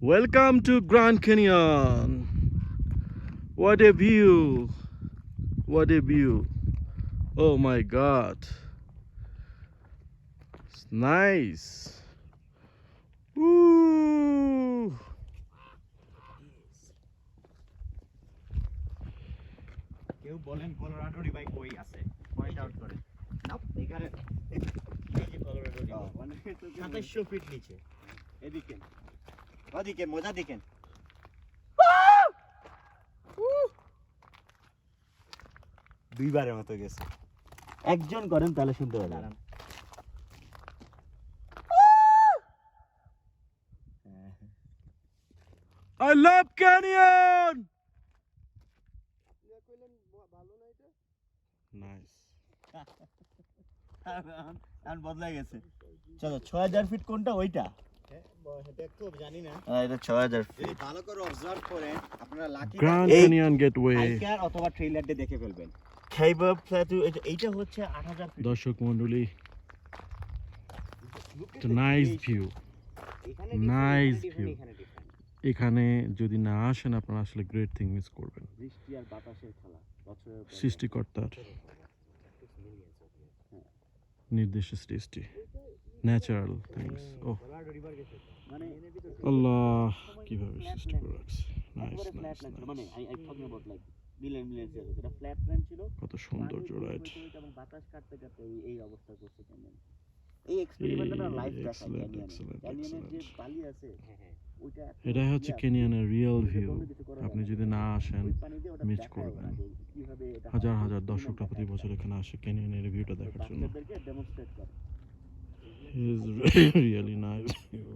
Welcome to Grand Canyon. What a view! What a view! Oh my God! It's nice. Woo! কেউ বলেন Colorado river কই আছে point out করেন নাও এখানে এই যে কলোরাডো রিভার মানে 2700 ফিট নিচে এদিকে ওদিকে মজা দেখেন দুইবারের মতো গেছে একজন করেন তাহলে শুনতে পারবেন I love Canyon! Nice. আর বদলাই গেছে চলো 6000 ফিট কোনটা ওইটা দেখো জানি না এটা 6000 ফিট ভালো করে অবজার্ভ করেন আপনারা lucky Grand Canyon Gateway. Hiker অথবা ট্রেইলার দিয়ে দেখে ফেলবেন খাইবার প্ল্যাটু এইটা হচ্ছে 8000 ফিট দর্শক মণ্ডলী, it's a nice view. Nice view. এখানে যদি না আসেন আপনারা আসলে গ্রেট থিং মিস করবেন। বৃষ্টি আর বাতাসের খেলা সৃষ্টিকর্তার নির্দেশে সৃষ্টি, ন্যাচারাল থিংস। ও আল্লাহ, কিভাবে সৃষ্টি করে রাখছে। নাইস নাইস মানে I talking about like million এটা ফ্ল্যাট প্ল্যান ছিল কত সৌন্দর্য, রাইট? এবং বাতাস কাটতে কাটতে এই অবস্থা করতে কেমন এই এক্সপেরিমেন্টটা না লাইফ দেখায় ক্যানিয়নের যে বালি আছে ওইটা এটাই হচ্ছে ক্যানিয়নের রিয়েল ভিউ। আপনি যদি না আসেন মিস করবেন। হাজার হাজার দর্শকরা প্রতি বছর এখানে আসে ক্যানিয়নের ভিউটা দেখার জন্য। Really nice view.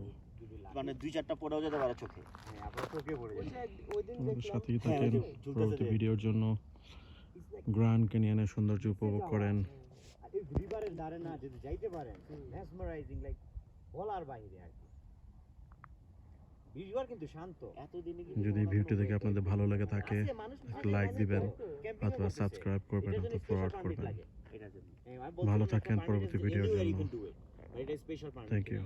মানে দুই চারটা পড়েও যেতে পারে চোখে আপনার চোখে পড়ে যায় সাথেই থাকেন পরবর্তী ভিডিওর জন্য। গ্র্যান্ড ক্যানিয়নের সৌন্দর্য উপভোগ করেন। এই রিভারের ধারে না যদি যাইতে পারেন মেসমারাইজিং লাইক বলার বাইরে আর কি। রিভার কিন্তু শান্ত এতদিনে যদি ভিউটি দেখে আপনাদের ভালো লাগে থাকে লাইক দিবেন অথবা সাবস্ক্রাইব করবেন অথবা ফরওয়ার্ড করবেন। ভালো থাকেন পরবর্তী ভিডিওর জন্য। এটা স্পেশাল থ্যাংক ইউ।